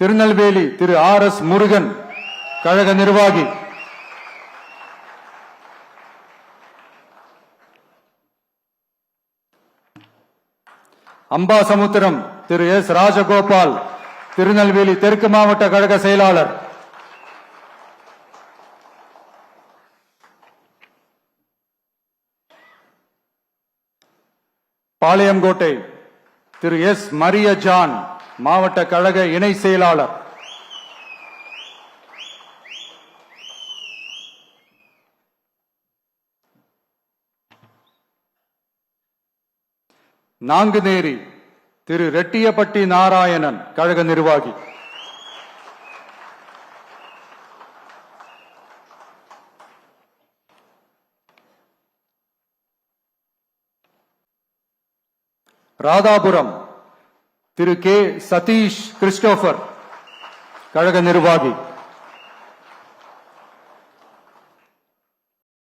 திருநெல்வேலி திரு RS Murugan கழக நிர்வாகி. அம்பாசமுத்திரம் திரு S Rajagopal Tirunelveli தெற்கு மாவட்ட கழக செயலாளர். பாளையங்கோட்டை திரு S மரிய ஜான் மாவட்ட கழக இணை செயலாளர். நாங்குநேரி திரு ரெட்டியப்பட்டி நாராயணன் கழக நிர்வாகி. ராதாபுரம் திரு K சதீஷ் கிறிஸ்டோபர் கழக நிர்வாகி.